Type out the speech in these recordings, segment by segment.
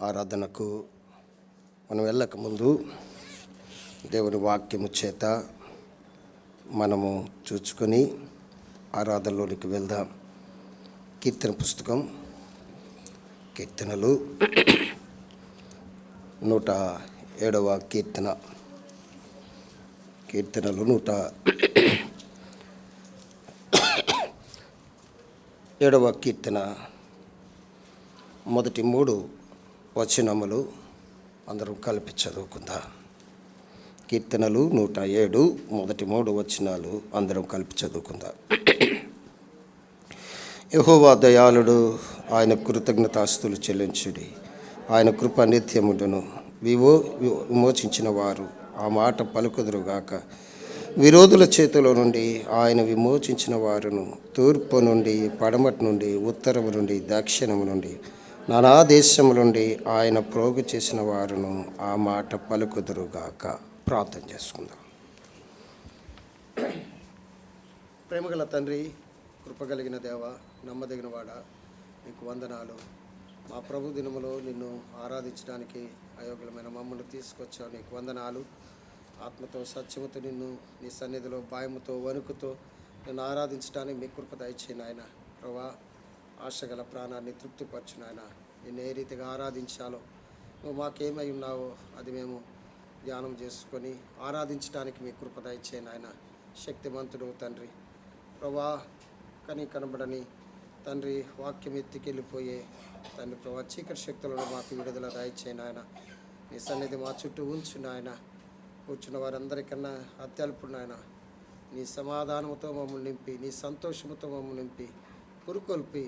ఆరాధనకు మనం వెళ్ళకముందు దేవుని వాక్యము చేత మనము చూచుకొని ఆరాధనలోనికి వెళ్దాం. కీర్తన పుస్తకం, కీర్తనలు 107వ కీర్తన. కీర్తనలు 107వ కీర్తన మొదటి 3 వచనములు అందరం కలిపి చదువుకుందాం. కీర్తనలు 107 మొదటి 3 వచనాలు అందరం కలిపి చదువుకుందాం. యెహోవా దయాళుడు, ఆయన కృతజ్ఞతాస్తులు చెల్లించుడి. ఆయన కృప నిత్యముండును. విమోచించిన వారు ఆ మాట పలుకుదురుగాక. విరోధుల చేతిలో నుండి ఆయన విమోచించిన వారును, తూర్పు నుండి, పడమటి నుండి, ఉత్తరము నుండి, దక్షిణము నుండి, నానా దేశము నుండి ఆయన ప్రోగు చేసిన వారును ఆ మాట పలుకుదురుగాక. ప్రార్థన చేసుకుందాం. ప్రేమగల తండ్రి, కృపగలిగిన దేవ, నమ్మదగిన వాడ, నీకు వందనాలు. మా ప్రభు దినములో నిన్ను ఆరాధించడానికి అయోగ్యమైన మమ్మల్ని తీసుకొచ్చావు. నీకు వందనాలు. ఆత్మతో సత్యముతో నిన్ను నీ సన్నిధిలో భయముతో వణుకుతో నిన్ను ఆరాధించడానికి మీ కృప దయచేయి నాయన. ప్రభా, ఆశగల ప్రాణాన్ని తృప్తిపరచు నాయన. నిన్ను ఏ రీతిగా ఆరాధించాలో, నువ్వు మాకేమై ఉన్నావో అది మేము ధ్యానం చేసుకొని ఆరాధించడానికి మీ కృప దయచేయి నాయన. శక్తిమంతుడు తండ్రి, ప్రభా, కనబడని తండ్రి, వాక్యం ఎత్తికెళ్ళిపోయే తండ్రి, ప్రభా, చీకటి శక్తులను మాకు విడుదల దయచేయి నాయన. నీ సన్నిధి మా చుట్టూ ఉంచు నాయన. కూర్చున్న వారందరికన్నా అత్యల్పుడు నాయన. నీ సమాధానంతో మమ్మల్ని నింపి, నీ సంతోషంతో మమ్మల్ని నింపి, పురుకొల్పి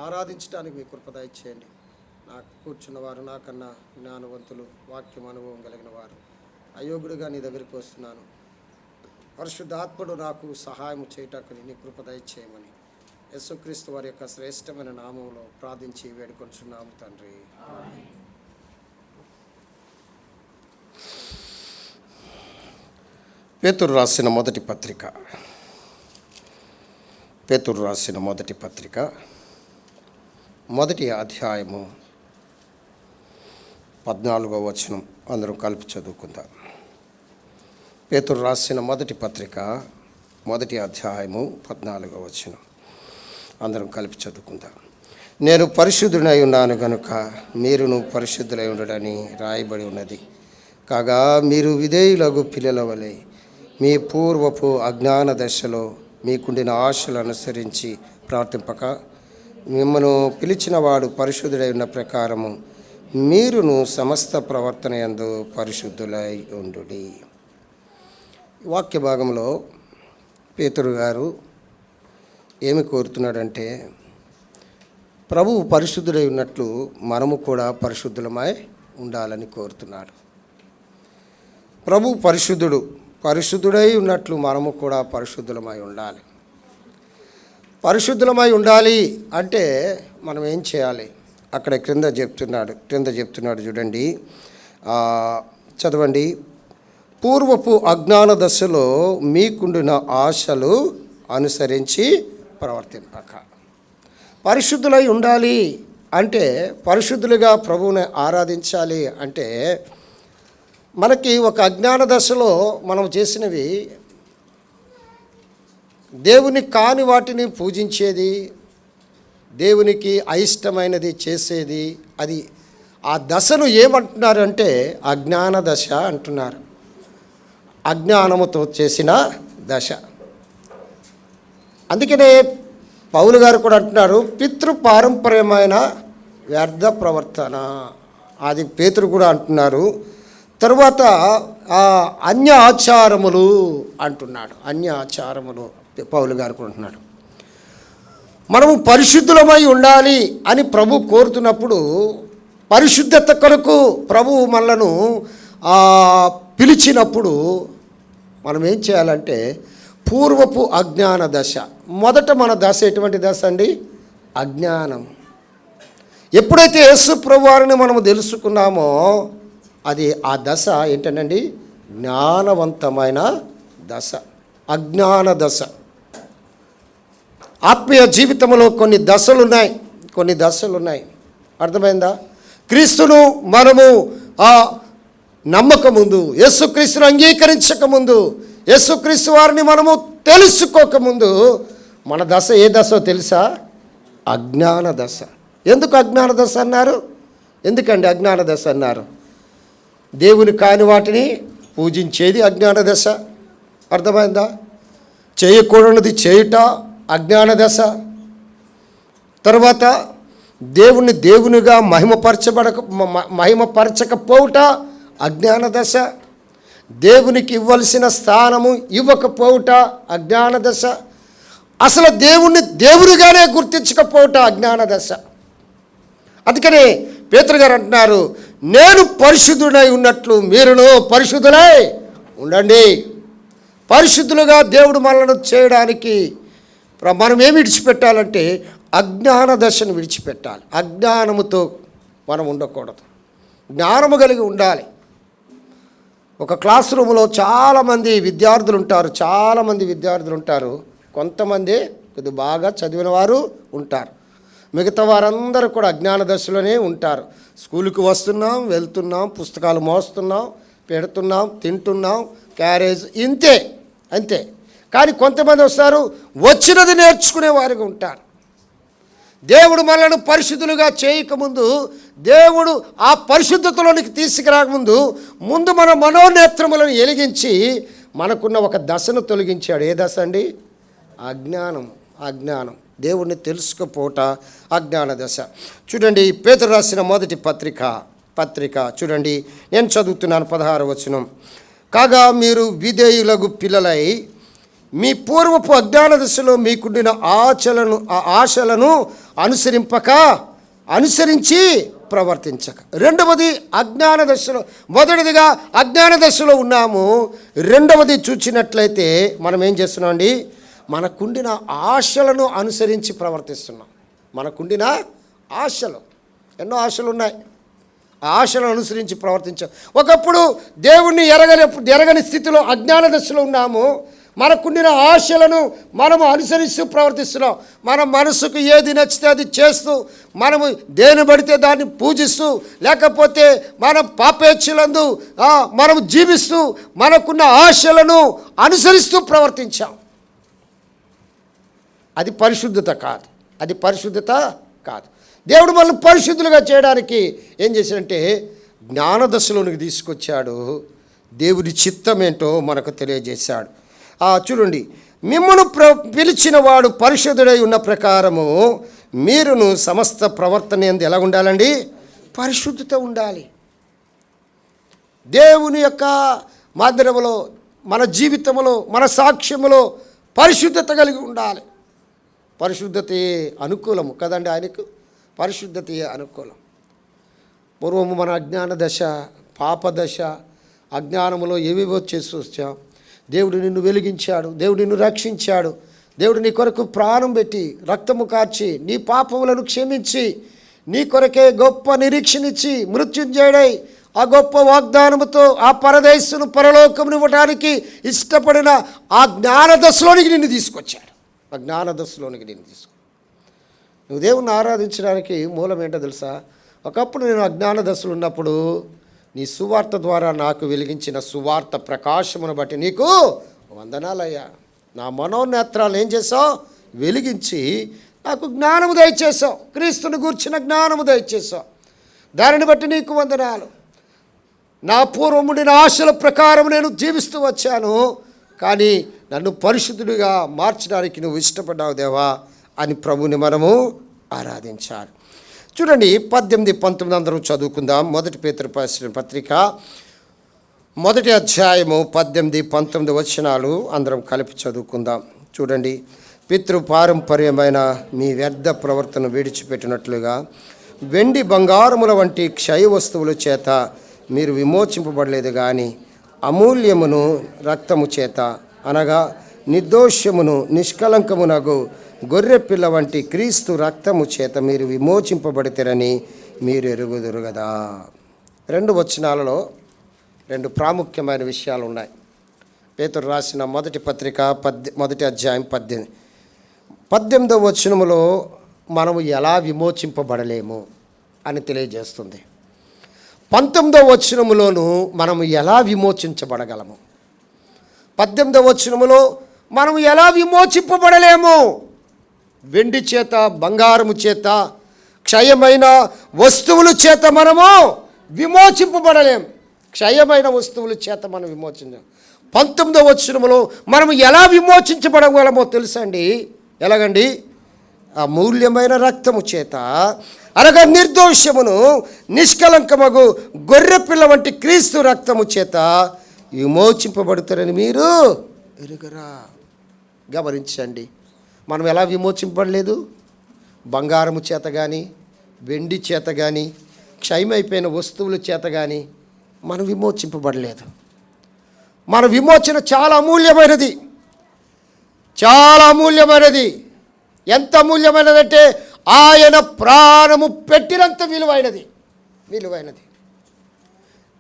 ఆరాధించడానికి మీ కృప దయచేయండి. నాకు కూర్చున్నవారు నాకన్నా జ్ఞానవంతులు, వాక్యం అనుభవం కలిగిన వారు. అయోగ్యుడిగా నీ దగ్గరికి వస్తున్నాను. పరిశుద్ధాత్ముడు నాకు సహాయం చేయటానికి నీ కృప దయచేయమని యేసుక్రీస్తు వారి యొక్క శ్రేష్టమైన నామంలో ప్రార్థించి వేడుకొంచున్నాము తండ్రి. పేతురు రాసిన మొదటి పత్రిక, పేతురు రాసిన మొదటి పత్రిక మొదటి అధ్యాయము 14వ వచనం అందరం కలిపి చదువుకుందాం. పేతురు రాసిన మొదటి పత్రిక మొదటి అధ్యాయము 14వ వచనం అందరం కలిపి చదువుకుందాం. నేను పరిశుద్ధుడై ఉన్నాను గనుక మీరును పరిశుద్ధులై ఉండడని రాయబడి ఉన్నది. కాగా మీరు విధేయులగు పిల్లల వలె మీ పూర్వపు అజ్ఞాన దశలో మీకుండిన ఆశలు అనుసరించి ప్రవర్తింపక, మిమ్మను పిలిచిన వాడు పరిశుద్ధుడై ఉన్న ప్రకారము మీరును సమస్త ప్రవర్తన యందు పరిశుద్ధులై ఉండుడి. వాక్య భాగంలో పేతురు గారు ఏమి కోరుతున్నాడంటే, ప్రభువు పరిశుద్ధుడై ఉన్నట్లు మనము కూడా పరిశుద్ధులమై ఉండాలని కోరుతున్నాడు. ప్రభువు పరిశుద్ధుడై ఉన్నట్లు మనము కూడా పరిశుద్ధులమై ఉండాలి. పరిశుద్ధులమై ఉండాలి అంటే మనం ఏం చేయాలి? అక్కడ క్రింద చెప్తున్నాడు చూడండి, చదవండి. పూర్వపు అజ్ఞాన దశలో మీకుండిన ఆశలు అనుసరించి ప్రవర్తింపక. పరిశుద్ధులై ఉండాలి అంటే, పరిశుద్ధులుగా ప్రభువుని ఆరాధించాలి అంటే, మనకి ఒక అజ్ఞాన దశలో మనం చేసినవి, దేవుని కాని వాటిని పూజించేది, దేవునికి అయిష్టమైనది చేసేది, అది ఆ దశను ఏమంటున్నారంటే అజ్ఞాన దశ అంటున్నారు. అజ్ఞానముతో చేసిన దశ. అందుకనే పౌలు గారు కూడా అంటున్నారు, పితృపారంపర్యమైన వ్యర్థ ప్రవర్తన. అది పేతురు కూడా అంటున్నారు. తరువాత అన్య ఆచారములు అంటున్నాడు. అన్య ఆచారములు పౌలు గారు కూడా అంటున్నాడు. మనము పరిశుద్ధులమై ఉండాలి అని ప్రభు కోరుతున్నప్పుడు, పరిశుద్ధత కొరకు ప్రభువు మనలను పిలిచినప్పుడు మనం ఏం చేయాలంటే, పూర్వపు అజ్ఞాన దశ. మొదట మన దశ ఎటువంటి దశ అండి? అజ్ఞానం. ఎప్పుడైతే యేసు ప్రభువారిని మనము తెలుసుకున్నామో అది ఆ దశ ఏంటండి? జ్ఞానవంతమైన దశ, అజ్ఞాన దశ. ఆత్మీయ జీవితంలో కొన్ని దశలు ఉన్నాయి. అర్థమైందా? క్రీస్తును మనము నమ్మకముందు, యేసుక్రీస్తును అంగీకరించకముందు, యేసుక్రీస్తు వారిని మనము తెలుసుకోకముందు మన దశ ఏ దశో తెలుసా? అజ్ఞాన దశ. ఎందుకు అజ్ఞాన దశ అన్నారు? ఎందుకండి అజ్ఞాన దశ అన్నారు? దేవుని కాని వాటిని పూజించేది అజ్ఞాన దశ. అర్థమైందా? చేయకూడనిది చేయుట అజ్ఞాన దశ. తర్వాత దేవుని దేవునిగా మహిమపరచకపోవుట అజ్ఞాన దశ. దేవునికి ఇవ్వాల్సిన స్థానము ఇవ్వకపోవుట అజ్ఞాన దశ. అసలు దేవుణ్ణి దేవునిగానే గుర్తించకపోవుట అజ్ఞాన దశ. అందుకని పేతురు గారు అంటున్నారు, నేను పరిశుద్ధుడై ఉన్నట్లు మీరును పరిశుద్ధులై ఉండండి. పరిశుద్ధులుగా దేవుడు మనలను చేయడానికి మనం ఏమి విడిచిపెట్టాలంటే అజ్ఞాన దశను విడిచిపెట్టాలి. అజ్ఞానముతో మనం ఉండకూడదు, జ్ఞానము కలిగి ఉండాలి. ఒక క్లాస్ రూమ్లో చాలామంది విద్యార్థులు ఉంటారు. కొంతమంది కొద్దిగా బాగా చదివిన వారు ఉంటారు, మిగతా వారందరూ కూడా అజ్ఞాన దశలోనే ఉంటారు. స్కూల్కి వస్తున్నాం, వెళ్తున్నాం, పుస్తకాలు మోస్తున్నాం, పెడుతున్నాం, తింటున్నాం, క్యారేజ్ అంతే. కానీ కొంతమంది వస్తారు, వచ్చినది నేర్చుకునే వారిగా ఉంటారు. దేవుడు మనల్ని పరిశుద్ధులుగా చేయకముందు, దేవుడు ఆ పరిశుద్ధతలోనికి తీసుకురాకముందు ముందు మన మనోనేత్రములను వెలిగించి మనకున్న ఒక దశను తొలగించాడు. ఏ దశ అండి? అజ్ఞానం. దేవుణ్ణి తెలుసుకపోవట అజ్ఞాన దశ. చూడండి, పేతురు రాసిన మొదటి పత్రిక చూడండి, నేను చదువుతున్నాను 16వ వచనం. కాగా మీరు విధేయులకు పిల్లలై మీ పూర్వపు అజ్ఞాన దశలో మీకుండిన ఆశలను అనుసరించి ప్రవర్తించక. రెండవది అజ్ఞాన దశలో, మొదటిదిగా అజ్ఞాన దశలో ఉన్నాము. రెండవది చూచినట్లయితే మనం ఏం చేస్తున్నాం అండి? మనకుండిన ఆశలను అనుసరించి ప్రవర్తిస్తున్నాం. మనకుండిన ఆశలు, ఎన్నో ఆశలు ఉన్నాయి, ఆ ఆశలను అనుసరించి ప్రవర్తించాం. ఒకప్పుడు దేవుణ్ణి ఎరగని స్థితిలో అజ్ఞాన దశలో ఉన్నాము. మనకుండిన ఆశలను మనము అనుసరిస్తూ ప్రవర్తిస్తున్నాం. మన మనసుకు ఏది నచ్చితే అది చేస్తూ, మనము దేని పడితే దాన్ని పూజిస్తూ, లేకపోతే మన పాపేచ్ఛలందు మనము జీవిస్తూ మనకున్న ఆశలను అనుసరిస్తూ ప్రవర్తించాం. అది పరిశుద్ధత కాదు. దేవుడు మనల్ని పరిశుద్ధులుగా చేయడానికి ఏం చేశాడంటే జ్ఞాన దశలోనికి తీసుకొచ్చాడు. దేవుడి చిత్తం ఏంటో మనకు తెలియజేశాడు. చూడండి, మిమ్మను పిలిచిన వాడు పరిశుద్ధుడై ఉన్న ప్రకారము మీరును సమస్త ప్రవర్తన యందు ఎలా ఉండాలండి? పరిశుద్ధత ఉండాలి. దేవుని యొక్క మాధ్యమలో, మన జీవితంలో, మన సాక్ష్యములో పరిశుద్ధత కలిగి ఉండాలి. పరిశుద్ధతయే అనుకూలము కదండి ఆయనకు. పరిశుద్ధతయే అనుకూలం. పూర్వము మన అజ్ఞాన దశ, పాప దశ, అజ్ఞానములో ఏవేవో చేసి వచ్చాం. దేవుడు నిన్ను వెలిగించాడు, దేవుడు నిన్ను రక్షించాడు. దేవుడు నీ కొరకు ప్రాణం పెట్టి రక్తము కార్చి నీ పాపములను క్షమించి నీ కొరకే గొప్ప నిరీక్షణ ఇచ్చి మృత్యుంజయుడై ఆ గొప్ప వాగ్దానముతో ఆ పరదేశును పరలోకమును ఇవ్వడానికి ఇష్టపడిన ఆ జ్ఞాన దశలోనికి నిన్ను తీసుకొచ్చాడు. ఆ జ్ఞాన దశలోనికి నిన్ను నువ్వు దేవుణ్ణి ఆరాధించడానికి మూలం ఏంటో తెలుసా? ఒకప్పుడు నేను అజ్ఞాన దశలో ఉన్నప్పుడు నీ సువార్త ద్వారా నాకు వెలిగించిన సువార్త ప్రకాశమును బట్టి నీకు వందనాలయ్యా. నా మనోనేత్రాలు ఏం చేసావు? వెలిగించి నాకు జ్ఞానము దయచేసావు. క్రీస్తుని గూర్చిన జ్ఞానము దయచేసావు. దానిని బట్టి నీకు వందనాలు. నా పూర్వముండిన ఆశల ప్రకారం నేను జీవిస్తూ వచ్చాను, కానీ నన్ను పరిశుద్ధుడిగా మార్చడానికి నువ్వు ఇష్టపడ్డావు దేవా అని ప్రభుని మనము ఆరాధించాలి. చూడండి, 18, 19 అందరూ చదువుకుందాం. మొదటి పేతురు పత్రిక 1వ అధ్యాయము 18, 19 వచనాలు అందరం కలిపి చదువుకుందాం. చూడండి, పితృపారంపర్యమైన మీ వ్యర్థ ప్రవర్తన విడిచిపెట్టినట్లుగా వెండి బంగారముల వంటి క్షయ వస్తువుల చేత మీరు విమోచింపబడలేదు, కానీ అమూల్యమును రక్తము చేత, అనగా నిర్దోషమును నిష్కలంకమునగు గొర్రె పిల్ల వంటి క్రీస్తు రక్తము చేత మీరు విమోచింపబడితేరని మీరు ఎరుగుదురు కదా. 2 వచనాలలో 2 ప్రాముఖ్యమైన విషయాలు ఉన్నాయి. పేతురు రాసిన మొదటి పత్రిక 1వ అధ్యాయం 18వ వచనములో మనము ఎలా విమోచింపబడలేము అని తెలియజేస్తుంది. 19వ వచనములోను మనము ఎలా విమోచించబడగలము? 18వ వచనములో మనము ఎలా విమోచింపబడలేము? వెండి చేత, బంగారము చేత, క్షయమైన వస్తువుల చేత మనము విమోచింపబడలేము. క్షయమైన వస్తువుల చేత మనం విమోచించాం. 19వ వచనములో మనము ఎలా విమోచించబడగలమో తెలుసా అండి? ఎలాగండి? అమూల్యమైన రక్తము చేత, అనగా నిర్దోషమును నిష్కలంకమగు గొర్రెపిల్ల వంటి క్రీస్తు రక్తము చేత విమోచింపబడతారని మీరు ఎరుగరా? గమనించండి, మనం ఎలా విమోచింపబడలేదు? బంగారము చేత కానీ, వెండి చేత కానీ, క్షయమైపోయిన వస్తువుల చేత కానీ మనం విమోచింపబడలేదు. మన విమోచన చాలా అమూల్యమైనది, చాలా అమూల్యమైనది. ఎంత అమూల్యమైనదంటే ఆయన ప్రాణము పెట్టినంత విలువైనది.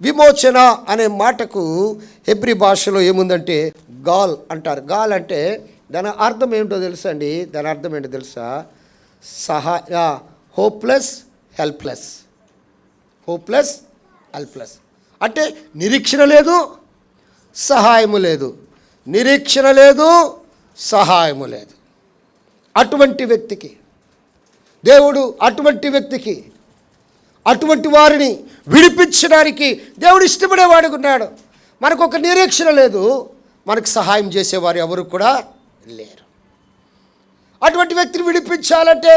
విమోచన అనే మాటకు హెబ్రీ భాషలో ఏముందంటే గాల్ అంటారు. గాల్ అంటే దాని అర్థం ఏమిటో తెలుసా అండి? దాని అర్థం ఏంటో తెలుసా? Hopeless helpless. అంటే నిరీక్షణ లేదు, సహాయము లేదు. నిరీక్షణ లేదు, సహాయము లేదు. అటువంటి వ్యక్తికి దేవుడు, అటువంటి వారిని విడిపించడానికి దేవుడు ఇష్టపడేవాడుగా ఉన్నాడు. మనకు ఒక నిరీక్షణ లేదు, మనకు సహాయం చేసేవారు ఎవరు కూడా లేరు. అటువంటి వ్యక్తిని విడిపించాలంటే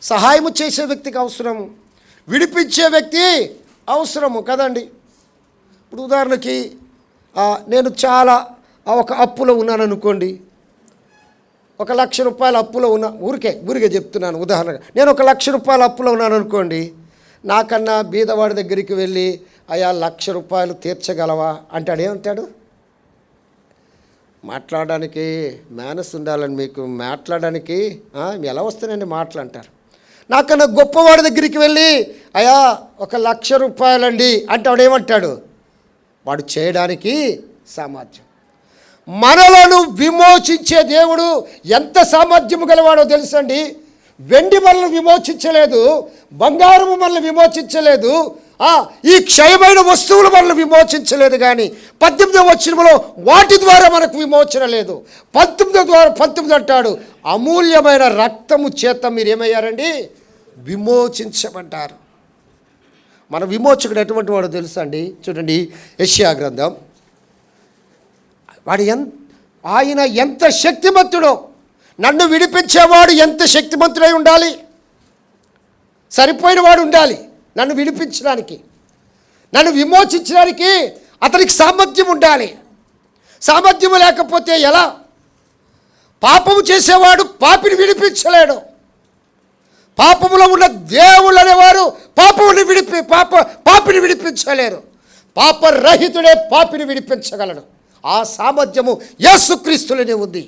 సహాయము చేసే వ్యక్తికి అవసరము, విడిపించే వ్యక్తి అవసరము కదండి. ఇప్పుడు ఉదాహరణకి నేను చాలా ఒక అప్పులో ఉన్నాను అనుకోండి. 1,00,000 రూపాయల అప్పులో ఉన్నా, ఊరికే చెప్తున్నాను ఉదాహరణగా. నేను 1,00,000 రూపాయల అప్పులో ఉన్నాను అనుకోండి. నాకన్నా బీదవాడి దగ్గరికి వెళ్ళి అయ్యా 1,00,000 రూపాయలు తీర్చగలవా అంటాడు. ఏమంటాడు? మాట్లాడడానికి మేనస్ ఉండాలని మీకు, మాట్లాడడానికి ఎలా వస్తానండి మాటలు అంటారు. నాకన్నా గొప్పవాడి దగ్గరికి వెళ్ళి అయ్యా 1,00,000 రూపాయలండి అంటే వాడు ఏమంటాడు? వాడు చేయడానికి సామర్థ్యం. మనలను విమోచించే దేవుడు ఎంత సామర్థ్యము గలవాడో తెలుసండి. వెండి మనల్ని విమోచించలేదు, బంగారము మనల్ని విమోచించలేదు, ఈ క్షయమైన వస్తువులు మనల్ని విమోచించలేదు. కానీ 18వ వచనంలో వాటి ద్వారా మనకు విమోచన లేదు. 19 అంటాడు, అమూల్యమైన రక్తము చేత మీరు ఏమయ్యారండి? విమోచించబడ్డారు. మన విమోచకుడు ఎటువంటి వాడో తెలుసా అండి? చూడండి, యెషయా గ్రంథం. ఆయన ఎంత శక్తిమంతుడో, నన్ను విడిపించేవాడు ఎంత శక్తిమంతుడై ఉండాలి, సరిపోయిన వాడు ఉండాలి. నన్ను విడిపించడానికి, నన్ను విమోచించడానికి అతనికి సామర్థ్యం ఉండాలి. సామర్థ్యం లేకపోతే ఎలా? పాపము చేసేవాడు పాపిని విడిపించలేడు. పాపములో ఉన్న దేవుళ్ళు అనేవారు పాపిని విడిపించలేరు. పాపరహితుడే పాపిని విడిపించగలడు. ఆ సామర్థ్యము యేసుక్రీస్తులోనే ఉంది.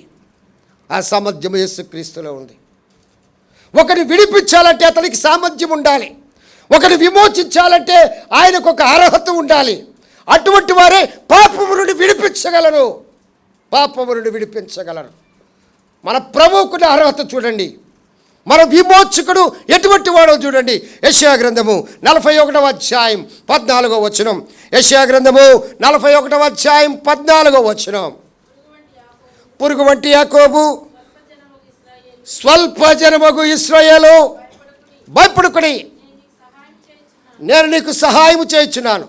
ఒకరిని విడిపించాలంటే అతనికి సామర్థ్యం ఉండాలి. ఒకరిని విమోచించాలంటే ఆయనకు ఒక అర్హత ఉండాలి. అటువంటి వారే పాపము నుండి విడిపించగలరు. మన ప్రభువుకున్న అర్హత చూడండి. మన విమోచకుడు ఎటువంటి వాడో చూడండి. యెషయా గ్రంథము 41వ అధ్యాయం 14వ వచనం. యెషయా గ్రంథము 41వ అధ్యాయం 14వ వచనం. పురుగు వంటి యాకోబు, స్వల్ప జనమగు ఇశ్రాయేలు, భయపడుకుని నేను నీకు సహాయం చేయుచున్నాను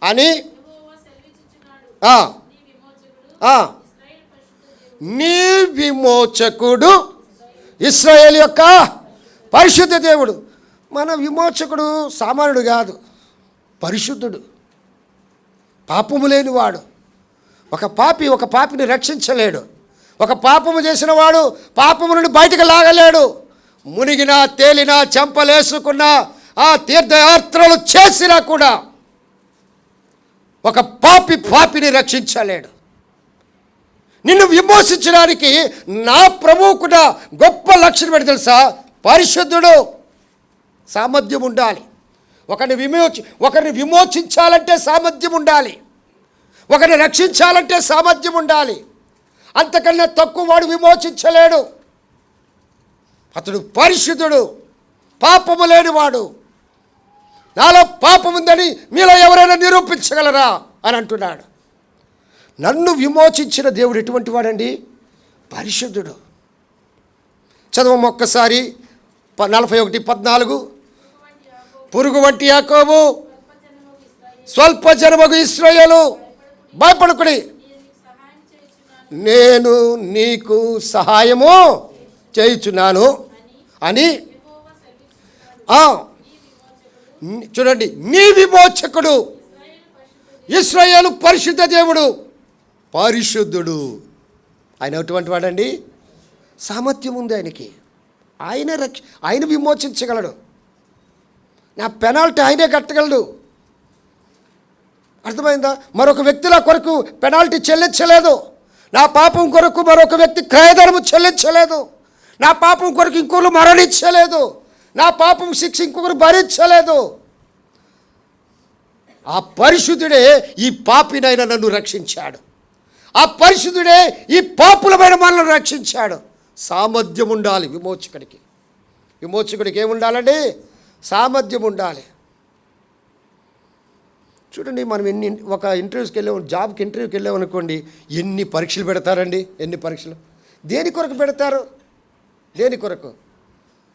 అని నీ విమోచకుడు ఇశ్రాయేలు యొక్క పరిశుద్ధ దేవుడు. మన విమోచకుడు సామాన్యుడు కాదు, పరిశుద్ధుడు, పాపము లేనివాడు. ఒక పాపిని రక్షించలేడు. ఒక పాపము చేసిన వాడు పాపము నుండి బయటకు లాగలేడు. మునిగినా, తేలినా, చెంపలేసుకున్నా, తీర్థయాత్రలు చేసినా కూడా ఒక పాపిని రక్షించలేడు. నిన్ను విమోచించడానికి నా ప్రభువుకున్న గొప్ప లక్షణం ఏంటి తెలుసా? పరిశుద్ధుడు. సామర్థ్యం ఉండాలి. ఒకరిని విమోచించాలంటే సామర్థ్యం ఉండాలి. ఒకరిని రక్షించాలంటే సామర్థ్యం ఉండాలి. అంతకన్నా తక్కువ వాడు విమోచించలేడు. అతడు పరిశుద్ధుడు, పాపము లేనివాడు. నాలో పాపం ఉందని మీలో ఎవరైనా నిరూపించగలరా అని అంటున్నాడు. నన్ను విమోచించిన దేవుడు ఎటువంటి వాడండి? పరిశుద్ధుడు. చదవము ఒక్కసారి 41:14. పురుగు వంటి యాకోబు, స్వల్ప జనమగు ఇశ్రాయేలు, భయపడకుడి, నేను నీకు సహాయము చేయుచున్నాను అని చూడండి. నీ విమోచకుడు ఇశ్రాయేలు పరిశుద్ధ దేవుడు, పరిశుద్ధుడు. ఆయన ఎటువంటి వాడండి? సామర్థ్యం ఉంది ఆయనకి. ఆయన విమోచించగలడు. నా పెనాల్టీ ఆయనే కట్టగలడు. అర్థమైందా? మరొక వ్యక్తుల కొరకు పెనాల్టీ చెల్లించలేదు. నా పాపం కొరకు మరొక వ్యక్తి క్రయధనము చెల్లించలేదు. నా పాపం కొరకు ఇంకొకరు మరణించలేదు. నా పాపం శిక్ష ఇంకొకరు భరించలేదు. ఆ పరిశుద్ధుడే ఈ పాపినైన నన్ను రక్షించాడు. ఆ పరిశుద్ధుడే ఈ పాపులమైన మనల్ని రక్షించాడు. సామర్థ్యం ఉండాలి విమోచకుడికి. విమోచకుడికి ఏముండాలండి? సామర్థ్యం ఉండాలి. చూడండి, మనం ఒక ఇంటర్వ్యూస్కి వెళ్ళాము, జాబ్కి ఇంటర్వ్యూకి వెళ్ళామనుకోండి, ఎన్ని పరీక్షలు పెడతారండి? ఎన్ని పరీక్షలు దేని కొరకు పెడతారు? దేని కొరకు?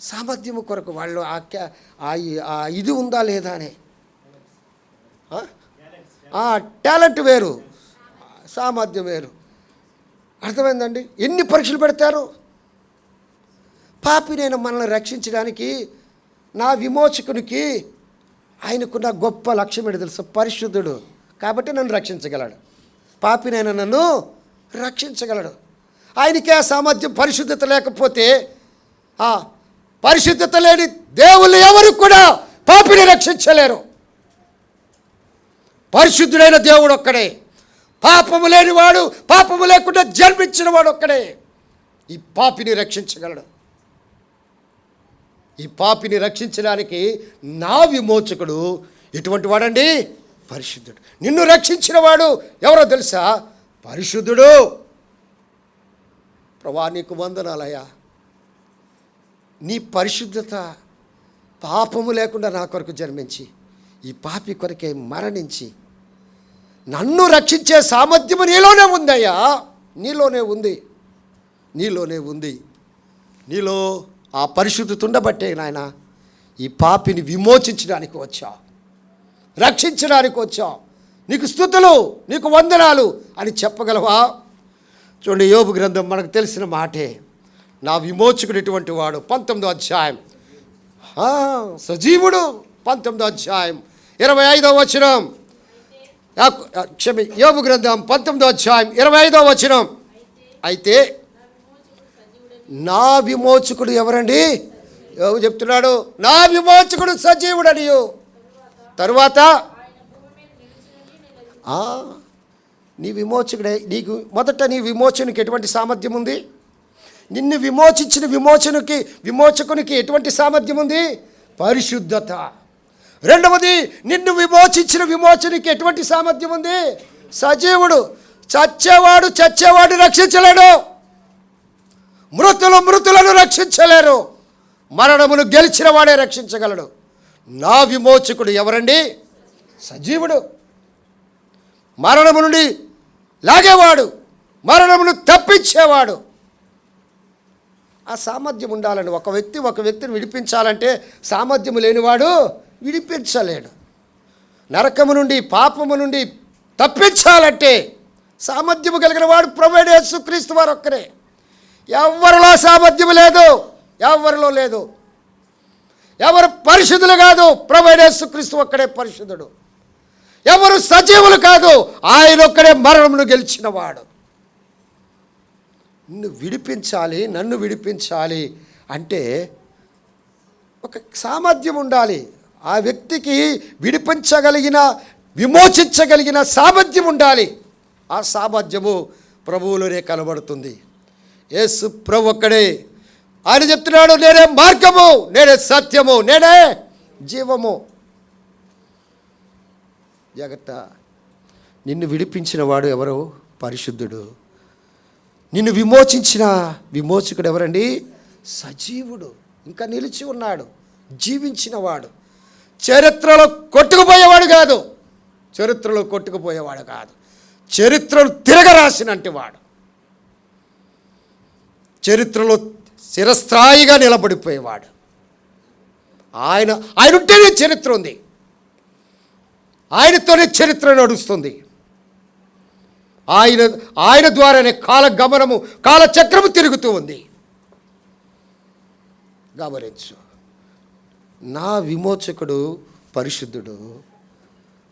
సామర్థ్యము కొరకు. వాళ్ళు ఇది ఉందా లేదా అని. టాలెంట్ వేరు, సామర్థ్యం వేరు. అర్థమైందండి? ఎన్ని పరీక్షలు పెడతారు? పాపినైన మనల్ని రక్షించడానికి నా విమోచకునికి ఆయనకున్న గొప్ప లక్ష్యం ఏంటి తెలుసు? పరిశుద్ధుడు కాబట్టి నన్ను రక్షించగలడు. పాపినైనా నన్ను రక్షించగలడు. ఆయనకే ఆ సామర్థ్యం. పరిశుద్ధత లేకపోతే, పరిశుద్ధత లేని దేవుళ్ళు ఎవరు కూడా పాపిని రక్షించలేరు. పరిశుద్ధుడైన దేవుడు ఒక్కడే. పాపము లేనివాడు, పాపము లేకుండా జన్మించిన వాడు ఒక్కడే ఈ పాపిని రక్షించగలడు. ఈ పాపిని రక్షించడానికి నా విమోచకుడు ఎటువంటి వాడండి? పరిశుద్ధుడు. నిన్ను రక్షించిన వాడు ఎవరో తెలుసా? పరిశుద్ధుడు. ప్రభువా నీకు వందనాలయ్యా, నీ పరిశుద్ధత పాపము లేకుండా నా కొరకు జన్మించి ఈ పాపి కొరకే మరణించి నన్ను రక్షించే సామర్థ్యము నీలోనే ఉందయ్యా. నీలోనే ఉంది, నీలోనే ఉంది. నీలో ఆ పరిశుద్ధత ఉండబట్టే నాయన ఈ పాపిని విమోచించడానికి వచ్చావు, రక్షించడానికి వచ్చావు. నీకు స్తుతులు, నీకు వందనాలు అని చెప్పగలవా? చూడండి, యోబు గ్రంథం మనకు తెలిసిన మాటే. నా విమోచకుడు ఎటువంటి వాడు? 19వ అధ్యాయం, సజీవుడు. 19వ అధ్యాయం 25వ వచనం. యోబు గ్రంథం 19వ అధ్యాయం 25వ వచనం. అయితే నా విమోచకుడు ఎవరండి? యోబు చెప్తున్నాడు, నా విమోచకుడు సజీవుడు అని. తరువాత నీ విమోచకుడే. నీకు మొదట నీ విమోచనకి ఎటువంటి సామర్థ్యం ఉంది? నిన్ను విమోచించిన విమోచకునికి ఎటువంటి సామర్థ్యం ఉంది? పరిశుద్ధత. రెండవది, నిన్ను విమోచించిన విమోచనకి ఎటువంటి సామర్థ్యం ఉంది? సజీవుడు. చచ్చేవాడు రక్షించలేడు. మృతులను రక్షించలేరు. మరణమును గెలిచిన వాడే రక్షించగలడు. నా విమోచకుడు ఎవరండి? సజీవుడు. మరణము నుండి లాగేవాడు, మరణమును తప్పించేవాడు. ఆ సామర్థ్యం ఉండాలని. ఒక వ్యక్తిని విడిపించాలంటే సామర్థ్యము లేనివాడు విడిపించలేడు. నరకము నుండి, పాపము నుండి తప్పించాలంటే సామర్థ్యము కలిగిన వాడు ప్రభువైన యేసుక్రీస్తు వారు ఒక్కరే. ఎవరిలో సామర్థ్యము లేదు, ఎవరిలో లేదు. ఎవరు పరిశుద్ధులు కాదు, ప్రభువైన యేసుక్రీస్తు ఒక్కడే పరిశుద్ధుడు. ఎవరు సజీవులు కాదు, ఆయన ఒక్కడే మరణమును గెలిచినవాడు. నన్ను విడిపించాలి అంటే ఒక సామర్థ్యం ఉండాలి. ఆ వ్యక్తికి విమోచించగలిగిన సామర్థ్యం ఉండాలి. ఆ సామర్థ్యము ప్రభువులోనే కనబడుతుంది. యేసు ప్రభు ఒక్కడే. ఆయన చెప్తున్నాడు, నేనే మార్గము, నేనే సత్యము, నేనే జీవము. జాగ్రత్త. నిన్ను విడిపించిన వాడు ఎవరు? పరిశుద్ధుడు. నిన్ను విమోచించిన విమోచకుడు ఎవరండి? సజీవుడు. ఇంకా నిలిచి ఉన్నాడు, జీవించినవాడు. చరిత్రలో కొట్టుకుపోయేవాడు కాదు, చరిత్రలో కొట్టుకుపోయేవాడు కాదు, చరిత్రను తిరగరాసినంటి వాడు, చరిత్రలో చిరస్థాయిగా నిలబడిపోయేవాడు. ఆయన ఉంటేనే చరిత్ర ఉంది, ఆయనతోనే చరిత్ర నడుస్తుంది. ఆయన ద్వారానే కాలగమనము, కాలచక్రము తిరుగుతూ ఉంది. గమనించు, నా విమోచకుడు పరిశుద్ధుడు.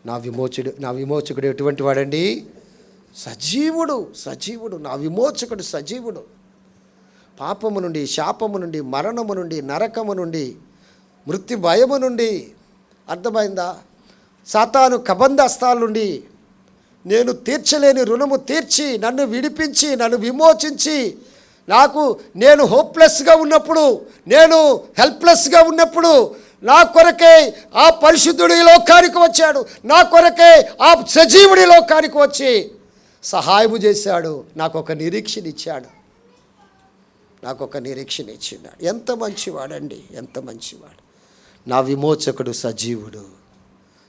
నా విమోచకుడు ఎటువంటి వాడండి? సజీవుడు. నా విమోచకుడు సజీవుడు. పాపము నుండి, శాపము నుండి, మరణము నుండి, నరకము నుండి, మృత్యు భయము నుండి, అర్థమైందా? సాతాను కబంధస్తాల నుండి నేను తీర్చలేని రుణము తీర్చి, నన్ను విడిపించి, నన్ను విమోచించి, నేను హోప్లెస్గా ఉన్నప్పుడు, నేను హెల్ప్లెస్గా ఉన్నప్పుడు నా కొరకే ఆ పరిశుద్ధుడు ఈ లోకానికి వచ్చాడు, నా కొరకే ఆ సజీవుడి లోకానికి వచ్చి సహాయము చేశాడు, నాకు ఒక నిరీక్షణ ఇచ్చాడు. ఎంత మంచివాడండి, ఎంత మంచివాడు. నా విమోచకుడు సజీవుడు.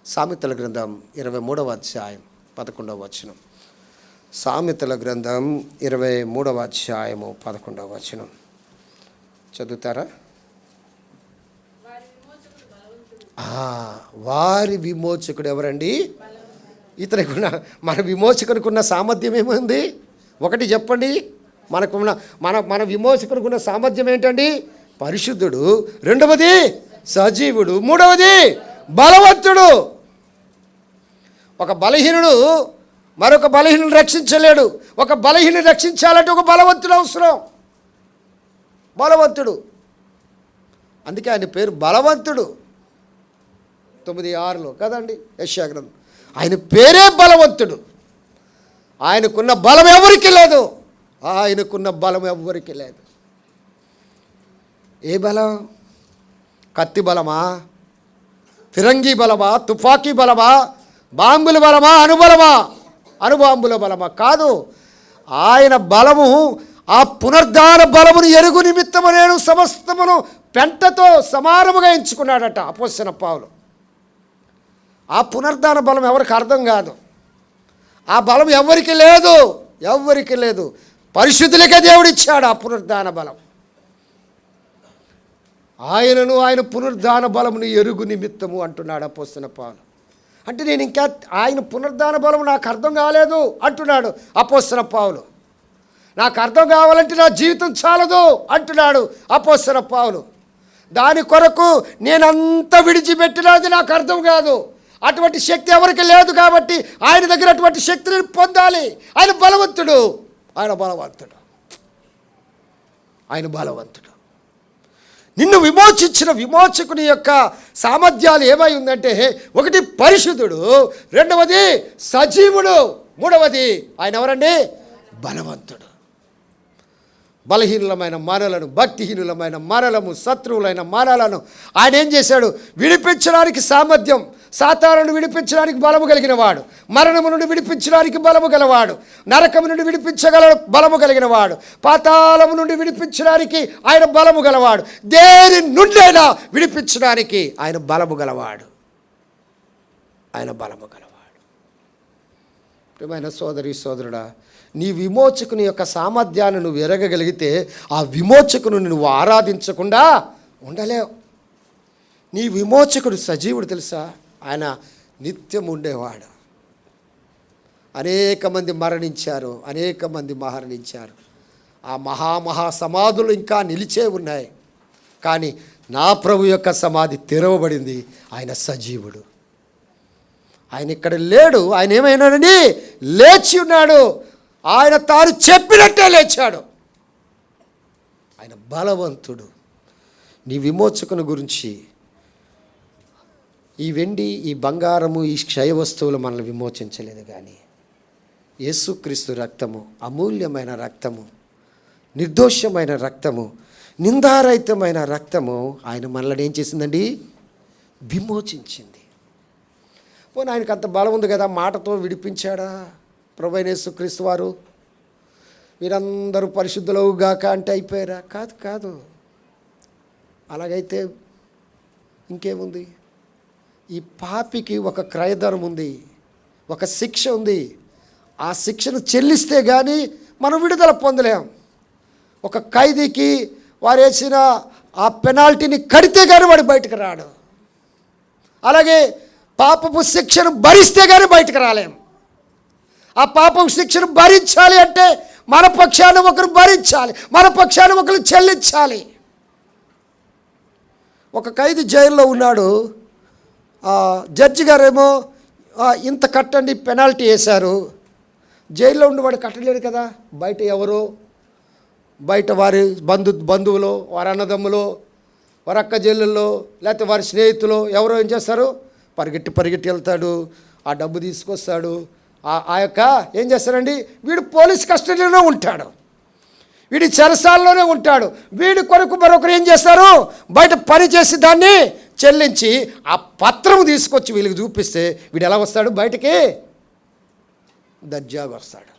సామెతల గ్రంథం 23వ అధ్యాయం 11వ వచనం. సామెతల గ్రంథం 23వ అధ్యాయము 11వ వచనం చదువుతారా? వారి విమోచకుడు ఎవరండి? ఇతనికి మన విమోచకునికున్న సామర్థ్యం ఏముంది? ఒకటి చెప్పండి. మన విమోచకునికున్న సామర్థ్యం ఏంటండి? పరిశుద్ధుడు, రెండవది సజీవుడు, మూడవది బలవంతుడు. ఒక బలహీనుడు మరొక బలహీనుని రక్షించలేడు. ఒక బలహీనుని రక్షించాలంటే ఒక బలవంతుడు అవసరం. బలవంతుడు, అందుకే ఆయన పేరు బలవంతుడు. 9:6 కదండి యెషయా గ్రంథం. ఆయన పేరే బలవంతుడు. ఆయనకున్న బలం ఎవరికి లేదు. ఏ బలం? కత్తి బలమా? ఫిరంగి బలమా? తుపాకీ బలమా? బాంబుల బలమా? అణుబాంబుల బలమా? కాదు. ఆయన బలము ఆ పునరుద్ధాన బలమును ఎరుగు నిమిత్తము నేను సమస్తమును పెంటతో సమానముగా ఎంచుకున్నాడట అపోస్తలుడైన పౌలు. ఆ పునరుద్ధాన బలం ఎవరికి అర్థం కాదు. ఆ బలం ఎవరికి లేదు. పరిశుద్ధులకే దేవుడు ఇచ్చాడు ఆ పునరుద్ధాన బలం. ఆయన పునరుద్ధాన బలమును ఎరుగు నిమిత్తము అంటున్నాడు అపోస్తలుడైన పౌలు. అంటే నేను ఇంకా ఆయన పునరుద్ధాన బలం నాకు అర్థం కాలేదు అంటున్నాడు అపోస్తలుడైన పౌలు. నాకు అర్థం కావాలంటే నా జీవితం చాలదు అంటున్నాడు అపోస్తలుడైన పౌలు. దాని కొరకు నేనంతా విడిచిపెట్టినది నాకు అర్థం కాదు. అటువంటి శక్తి ఎవరికి లేదు కాబట్టి ఆయన దగ్గర అటువంటి శక్తిని పొందాలి. ఆయన బలవంతుడు. నిన్ను విమోచించిన విమోచకుని యొక్క సామర్థ్యాలు ఏమై ఉందంటే, ఒకటి పరిశుద్ధుడు, రెండవది సజీవుడు, మూడవది ఆయన ఎవరండి? బలవంతుడు. బలహీనులమైన మనలను, భక్తిహీనులమైన మనలము, శత్రువులైన మనలను ఆయన ఏం చేశాడు? విడిపించడానికి సామర్థ్యం. సాతానును విడిపించడానికి బలము కలిగిన వాడు, మరణము నుండి విడిపించడానికి బలము గలవాడు, నరకము నుండి విడిపించగల బలము కలిగిన వాడు, పాతాళము నుండి విడిపించడానికి ఆయన బలము గలవాడు, దేని నుండైనా విడిపించడానికి ఆయన బలము గలవాడు. ప్రియమైన సోదరి సోదరుడా, నీ విమోచకుని యొక్క సామర్థ్యాన్ని నువ్వు ఎరగగలిగితే ఆ విమోచకుని నువ్వు ఆరాధించకుండా ఉండలేవు. నీ విమోచకుడు సజీవుడు తెలుసా? ఆయన నిత్యం ఉండేవాడు. అనేక మంది మరణించారు. ఆ మహా సమాధులు ఇంకా నిలిచే ఉన్నాయి. కానీ నా ప్రభు యొక్క సమాధి తెరవబడింది. ఆయన సజీవుడు. ఆయన ఇక్కడ లేడు. ఆయన ఏమైనాడని లేచి ఉన్నాడు. ఆయన తాను చెప్పినట్టే లేచాడు. ఆయన బలవంతుడు. నీ విమోచకుని గురించి ఈ వెండి, ఈ బంగారము, ఈ క్షయ వస్తువులు మనల్ని విమోచించలేదు. కానీ యేసుక్రీస్తు రక్తము, అమూల్యమైన రక్తము, నిర్దోషమైన రక్తము, నిందారహితమైన రక్తము ఆయన మనల్ని ఏం చేసిందండి? విమోచించింది. పోనీ ఆయనకు అంత బలం ఉంది కదా, మాటతో విడిపించాడా ప్రభువైన యేసుక్రీస్తు వారు? మీరందరూ పరిశుద్ధులవుగాక అంటే అయిపోయారా? కాదు. అలాగైతే ఇంకేముంది? ఈ పాపికి ఒక క్రయధనం ఉంది, ఒక శిక్ష ఉంది. ఆ శిక్షను చెల్లిస్తే కానీ మనం విడుదల పొందలేం. ఒక ఖైదీకి వారు వేసిన ఆ పెనాల్టీని కడితే కానీ వాడు బయటకు రాడు. అలాగే పాపపు శిక్షను భరిస్తే కానీ బయటకు రాలేం. ఆ పాపపు శిక్షను భరించాలి అంటే మన పక్షాన ఒకరు భరించాలి, మన పక్షాన ఒకరు చెల్లించాలి. ఒక ఖైదీ జైల్లో ఉన్నాడు. జడ్జి గారేమో ఇంత కట్టండి పెనాల్టీ వేశారు. జైల్లో ఉండేవాడు కట్టలేడు కదా. బయట ఎవరో, బయట వారి బంధువులు, వారి అన్నదమ్ములు, వారి అక్క చెల్లెల్లో, లేకపోతే వారి స్నేహితులు ఎవరో ఏం చేస్తారు, పరిగెట్టి వెళ్తాడు, ఆ డబ్బు తీసుకొస్తాడు. ఆ యొక్క ఏం చేస్తారండి, వీడు పోలీస్ కస్టడీలోనే ఉంటాడు, వీడి చెరసాల్లోనే ఉంటాడు. వీడి కొరకు మరొకరు ఏం చేస్తారు, బయట పని చేసి దాన్ని చెల్లించి ఆ పత్రం తీసుకొచ్చి వీళ్ళకి చూపిస్తే వీడు ఎలా వస్తాడు, బయటకి దర్జాగా వస్తాడు.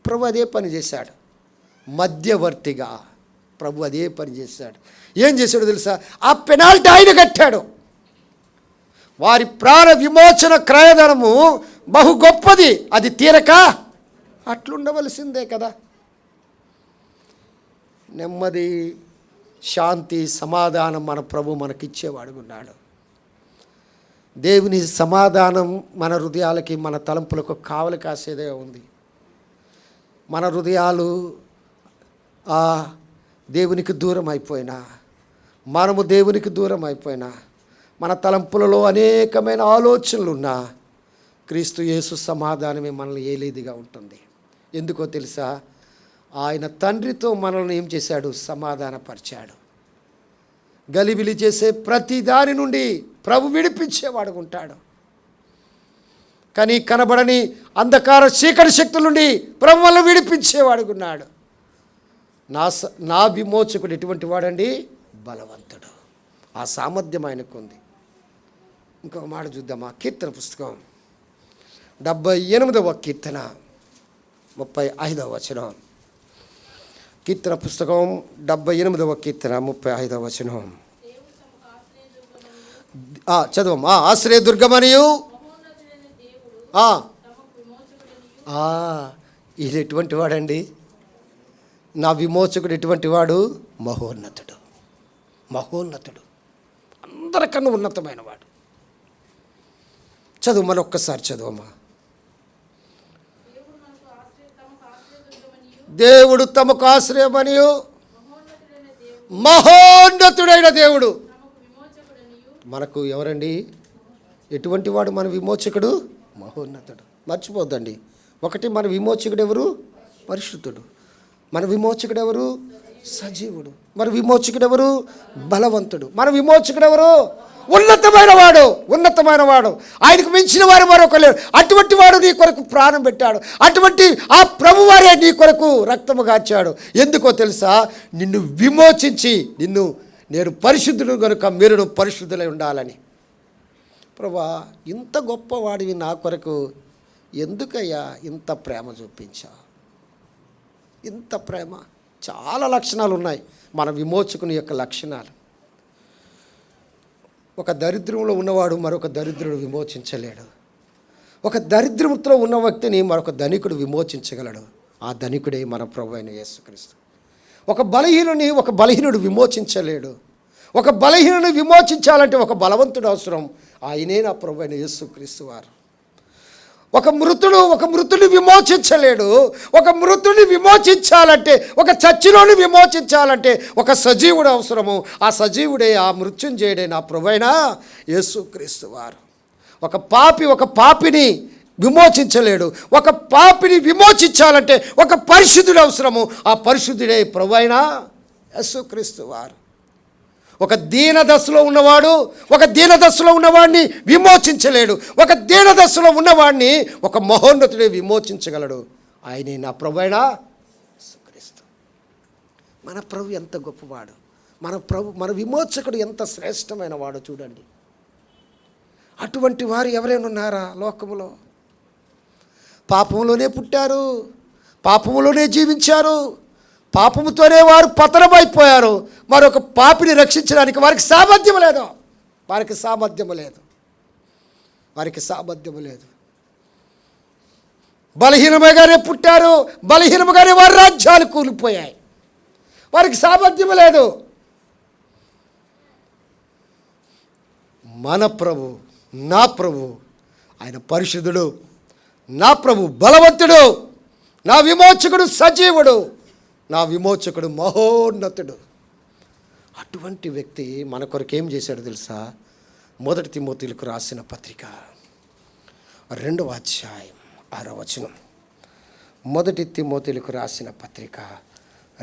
ప్రభు అదే పని చేశాడు. మధ్యవర్తిగా ప్రభు అదే పని చేశాడు. ఏం చేశాడో తెలుసా, ఆ పెనాల్టీ ఆయన కట్టాడు. వారి ప్రాణ విమోచన క్రయధనము బహు గొప్పది, అది తీరక అట్లుండవలసిందే కదా. నెమ్మది, శాంతి, సమాధానం మన ప్రభు మనకిచ్చేవాడున్నాడు. దేవుని సమాధానం మన హృదయాలకి, మన తలంపులకు కావలి కాసేదే ఉంది. మన హృదయాలు దేవునికి దూరం అయిపోయినా, మనము దేవునికి దూరం అయిపోయినా, మన తలంపులలో అనేకమైన ఆలోచనలు ఉన్నా క్రీస్తు యేసు సమాధానమే మనల్ని ఏలేదిగా ఉంటుంది. ఎందుకో తెలుసా, ఆయన తండ్రితో మనల్ని ఏం చేశాడు, సమాధానపరిచాడు. గలిబిలి చేసే ప్రతి దాని నుండి ప్రభు విడిపించేవాడు ఉంటాడు. కానీ కనబడని అంధకార చీకటి శక్తుల నుండి ప్రభు వల్ల విడిపించేవాడుకున్నాడు. నా విమోచకుడు ఎటువంటి వాడండి, బలవంతుడు. ఆ సామర్థ్యం ఆయనకు ఉంది. ఇంకొక మాట చూద్దామా, కీర్తన పుస్తకం 78వ కీర్తన 35వ వచనం. కీర్తన పుస్తకం 78వ కీర్తన 35వ వచనం చదవమ్మా. ఆశ్రయ దుర్గమనియు, ఈయన ఎటువంటి వాడండి, నా విమోచకుడు ఎటువంటి వాడు, మహోన్నతుడు. మహోన్నతుడు, అందరికన్నా ఉన్నతమైన వాడు. చదువు, మరొక్కసారి చదువమ్మా. దేవుడు తమకు ఆశ్రయమనియు, మహోన్నతుడైన దేవుడు. మనకు ఎవరండి, ఎటువంటి వాడు మన విమోచకుడు, మహోన్నతుడు. మర్చిపోద్దండి. ఒకటి, మన విమోచకుడు ఎవరు, పరిశుద్ధుడు. మన విమోచకుడు ఎవరు, సజీవుడు. మన విమోచకుడు ఎవరు, బలవంతుడు. మన విమోచకుడు ఎవరు, ఉన్నతమైన వాడు. ఉన్నతమైన వాడు, ఆయనకు మించిన వారు మరొక లేరు. అటువంటి వాడు నీ కొరకు ప్రాణం పెట్టాడు. అటువంటి ఆ ప్రభువారే నీ కొరకు రక్తము గార్చాడు. ఎందుకో తెలుసా, నిన్ను విమోచించి, నేను పరిశుద్ధుడు కనుక మీరు పరిశుద్ధులై ఉండాలని. ప్రభువా, ఇంత గొప్పవాడివి నా కొరకు ఎందుకయ్యా ఇంత ప్రేమ చూపించా, ఇంత ప్రేమ. చాలా లక్షణాలు ఉన్నాయి మన విమోచకుని యొక్క లక్షణాలు. ఒక దరిద్రంలో ఉన్నవాడు మరొక దరిద్రుడు విమోచించలేడు. ఒక దరిద్రంతో ఉన్న వ్యక్తిని మరొక ధనికుడు విమోచించగలడు. ఆ ధనికుడే మన ప్రభు అయిన యేసుక్రీస్తు. ఒక బలహీనుడు విమోచించలేడు. ఒక బలహీనుని విమోచించాలంటే ఒక బలవంతుడు అవసరం. ఆయనే నా ప్రభు అయిన యేసుక్రీస్తు వారు. ఒక మృతుని విమోచించలేడు. ఒక మృతుని విమోచించాలంటే, ఒక చచ్చిలోని విమోచించాలంటే ఒక సజీవుడు అవసరము. ఆ సజీవుడే, ఆ మృత్యుంజయుడే నా ప్రభువైన యేసుక్రీస్తు వారు. ఒక పాపిని విమోచించలేడు. ఒక పాపిని విమోచించాలంటే ఒక పరిశుద్ధుడు అవసరము. ఆ పరిశుద్ధుడే ప్రభువైన యేసుక్రీస్తు వారు. ఒక దీనదశలో ఉన్నవాడిని విమోచించలేడు. ఒక దీనదశలో ఉన్నవాడిని ఒక మహోన్నతుడే విమోచించగలడు. ఆయనే నా ప్రభువైన యేసుక్రీస్తు. మన ప్రభు ఎంత గొప్పవాడు, మన విమోచకుడు ఎంత శ్రేష్టమైన వాడు చూడండి. అటువంటి వారు ఎవరైనా ఉన్నారా లోకములో? పాపంలోనే పుట్టారు, పాపంలోనే జీవించారు, పాపముతోనే వారు పతనమైపోయారు. మరొక పాపిని రక్షించడానికి వారికి సామర్థ్యం లేదు. వారికి సామర్థ్యము లేదు. బలహీనముగానే పుట్టారు, బలహీనముగానే వారి రాజ్యాలు కూలిపోయాయి. వారికి సామర్థ్యము లేదు. మన ప్రభు, నా ప్రభు, ఆయన పరిశుద్ధుడు, నా ప్రభు బలవంతుడు, నా విమోచకుడు సజీవుడు, నా విమోచకుడు మహోన్నతుడు. అటువంటి వ్యక్తి మన కొరకు ఏం చేశాడు తెలుసా? 1 తిమోతిలకు రాసిన పత్రిక 2వ అధ్యాయం 6వ వచనం. 1 తిమోతిలకు రాసిన పత్రిక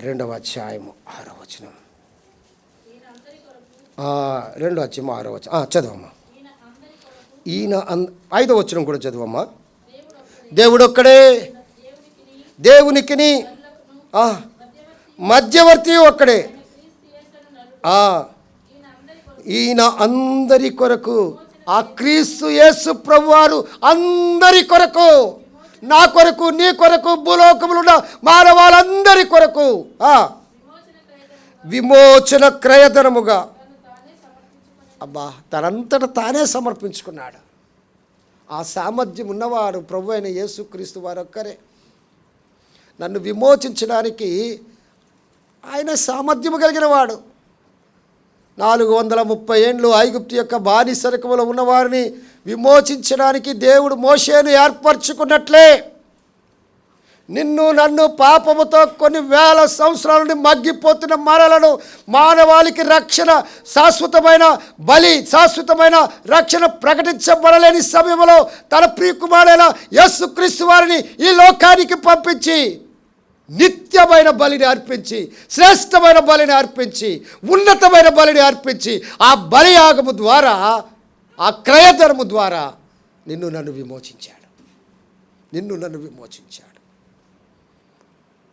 2వ అధ్యాయం 6వ వచనం. 2వ అధ్యాయం 6వ వచనం చదవమ్మా. ఈయన 5వ వచనం కూడా చదవమ్మా. దేవుడు ఒక్కడే, దేవునికిని మధ్యవర్తి ఒక్కడే. ఈయన అందరి కొరకు, ఆ క్రీస్తు యేసు ప్రభువారు అందరి కొరకు, నా కొరకు, నీ కొరకు, భూలోకములో ఉన్న మానవాళ్ళందరి కొరకు విమోచన క్రయధనముగా తనంతట తానే సమర్పించుకున్నాడు. ఆ సామర్థ్యం ఉన్నవాడు ప్రభు అయిన యేసుక్రీస్తు వారు ఒక్కరే. నన్ను విమోచించడానికి ఆయన సామర్థ్యము కలిగిన వాడు. 430 ఏండ్లు ఐగుప్తు యొక్క బానిసరకములో ఉన్నవారిని విమోచించడానికి దేవుడు మోషేను ఏర్పరచుకున్నట్లే నిన్ను నన్ను పాపముతో కొన్ని వేల సంవత్సరాల నుండి మగ్గిపోతున్న మరలను మానవాళికి రక్షణ, శాశ్వతమైన బలి, శాశ్వతమైన రక్షణ ప్రకటించబడలేని సమయంలో తన ప్రియకుమారుడైన యేసుక్రీస్తు వారిని ఈ లోకానికి పంపించి నిత్యమైన బలిని అర్పించి, శ్రేష్టమైన బలిని అర్పించి, ఉన్నతమైన బలిని అర్పించి, ఆ బలియాగము ద్వారా, ఆ క్రయధనము ద్వారా నిన్ను నన్ను విమోచించాడు. నిన్ను నన్ను విమోచించాడు.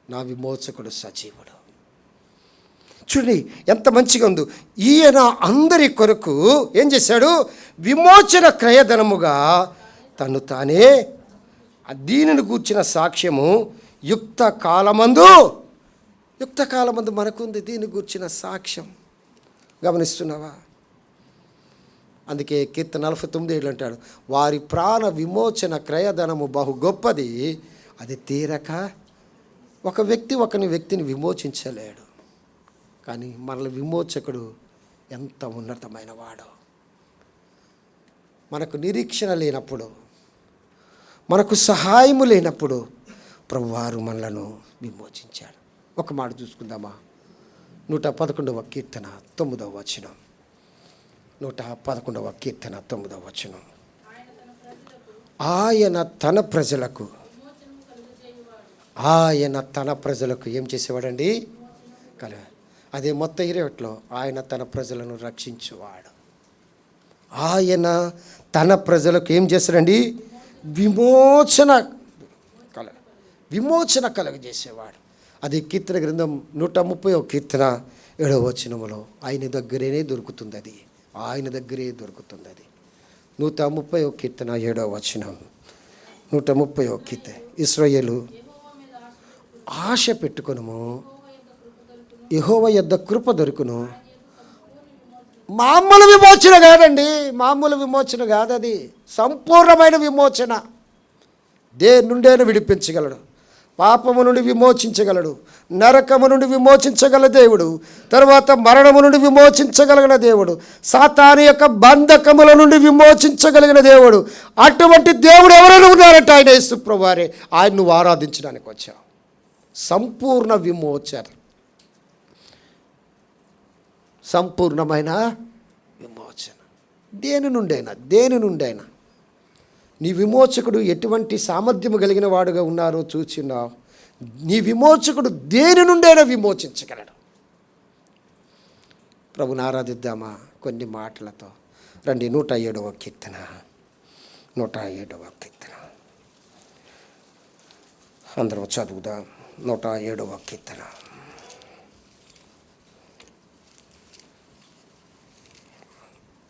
నా విమోచకుడు సజీవుడు. చూడండి ఎంత మంచిగా ఉందో. ఈయన అందరి కొరకు ఏం చేశాడు? విమోచన క్రయధనముగా తను తానే దీనిని గూర్చిన సాక్ష్యము యుక్త కాలమందు మనకుంది. దీని గూర్చిన సాక్ష్యం గమనిస్తున్నావా? అందుకే కీర్తన 49 అంటాడు, వారి ప్రాణ విమోచన క్రయధనము బహు గొప్పది, అది తీరక ఒక వ్యక్తిని విమోచించలేడు. కానీ మనల విమోచకుడు ఎంత ఉన్నతమైన వాడో. మనకు నిరీక్షణ లేనప్పుడు, మనకు సహాయము లేనప్పుడు ప్రభువారు మనలను విమోచించాడు. ఒక మాట చూసుకుందామా? 111వ కీర్తన 9వ వచనం. 111వ కీర్తన 9వ వచనం. ఆయన తన ప్రజలకు ఏం చేసేవాడండి? అదే మొత్తం 21లో ఆయన తన ప్రజలను రక్షించువాడు. ఆయన తన ప్రజలకు ఏం చేస్తాడండి? విమోచన కలుగజేసేవాడు. అది కీర్తన గ్రంథం 130వ కీర్తన 7వ వచనములో ఆయన దగ్గరే దొరుకుతుంది. ఆయన దగ్గరే దొరుకుతుంది. 130వ కీర్తన 7వ వచనం. 130వ కీర్తన. ఇశ్రాయేలు ఆశ పెట్టుకొనుము, యెహోవా యొద్ద కృప దొరుకును. మామూలు విమోచన కాదండి, మామూలు విమోచన కాదు. అది సంపూర్ణమైన విమోచన. దేని నుండైనా విడిపించగలడు, పాపము నుండి విమోచించగలడు, నరకము నుండి విమోచించగల దేవుడు, తర్వాత మరణము నుండి విమోచించగలిగిన దేవుడు, సాతాను యొక్క బంధకముల నుండి విమోచించగలిగిన దేవుడు. అటువంటి దేవుడు ఎవరైనా ఉన్నారంటే ఆయన యేసు ప్రభువారే. ఆయన నువ్వు ఆరాధించడానికి వచ్చావు. సంపూర్ణ విమోచన, సంపూర్ణమైన విమోచన. దేని నుండైనా నీ విమోచకుడు ఎటువంటి సామర్థ్యము కలిగిన వాడుగా ఉన్నారో చూచున్నావు. నీ విమోచకుడు దేని నుండైనా విమోచించగలడు. ప్రభుని ఆరాధిద్దామా కొన్ని మాటలతో? రండి. 107వ కీర్తన. 107వ కీర్తన అందరం చదువుదాం. 107వ కీర్తన.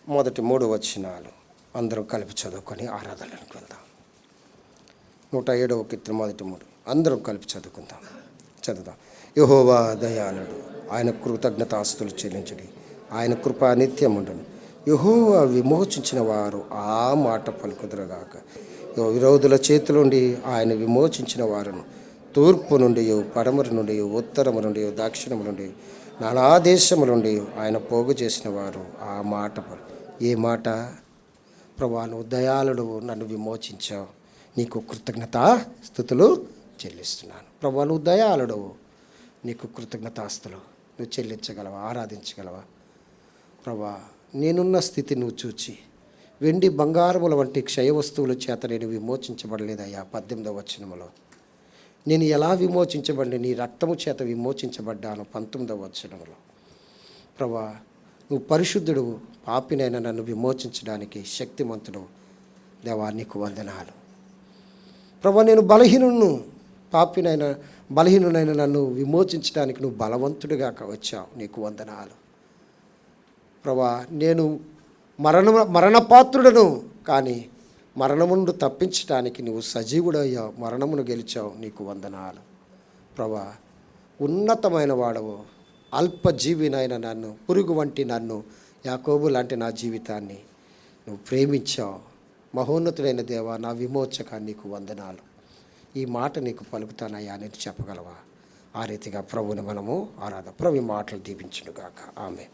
మొదటి 3 వచనాలు అందరం కలిపి చదువుకొని ఆరాధనలకు వెళ్దాం. 107వ కీర్తన మొదటి 3 అందరం కలిపి చదువుదాం. యెహోవా దయాళుడు, ఆయన కృతజ్ఞతాస్తులు చెల్లించుడి, ఆయన కృప నిత్యముండును. యెహోవా విమోచించిన వారు ఆ మాట పలుకుదురుగాక. విరోధుల చేతులుండి ఆయన విమోచించిన వారును తూర్పు నుండి, పడమర నుండి, ఉత్తరము నుండి, దక్షిణము నుండి, నానా దేశము నుండి ఆయన పోగు చేసిన వారు ఆ మాట ఏ మాట? ప్రభువా, నువ్వు దయాళుడు, నన్ను విమోచించావు, నీకు కృతజ్ఞతాస్తుతులు చెల్లిస్తున్నాను. ప్రభువా, నువ్వు దయాళుడు, నీకు కృతజ్ఞతాస్తులు నువ్వు చెల్లించగలవా, ఆరాధించగలవా? ప్రభువా, నేనున్న స్థితి నువ్వు చూచి వెండి బంగారముల వంటి క్షయ వస్తువుల చేత నేను విమోచించబడలేదయ్యా. 18వ వచనములో నేను ఎలా విమోచించబడి నీ రక్తము చేత విమోచించబడ్డాను. 19వ వచనములో ప్రభువా, నువ్వు పరిశుద్ధుడు, పాపినైనా నన్ను విమోచించడానికి శక్తిమంతుడు. దేవా, నీకు వందనాలు. ప్రభువా, నేను బలహీనునైనా నన్ను విమోచించడానికి నువ్వు బలవంతుడిగా వచ్చావు. నీకు వందనాలు. ప్రభువా, నేను మరణపాత్రుడను, కానీ మరణము నుండి తప్పించడానికి నువ్వు సజీవుడయ్యావు, మరణమును గెలిచావు. నీకు వందనాలు. ప్రభువా, ఉన్నతమైన వాడవు, అల్పజీవినైన నన్ను, పురుగు వంటి నన్ను, యాకోబు లాంటి నా జీవితాన్ని నువ్వు ప్రేమించావు. మహోన్నతుడైన దేవా, నా విమోచక, నీకు వందనాలు. ఈ మాట నీకు పలుకుతానయ్యా అని చెప్పగలవా? ఆ రీతిగా ప్రభువుని మనము ప్రభు మాటలు దీవించును గాక. ఆమేన్.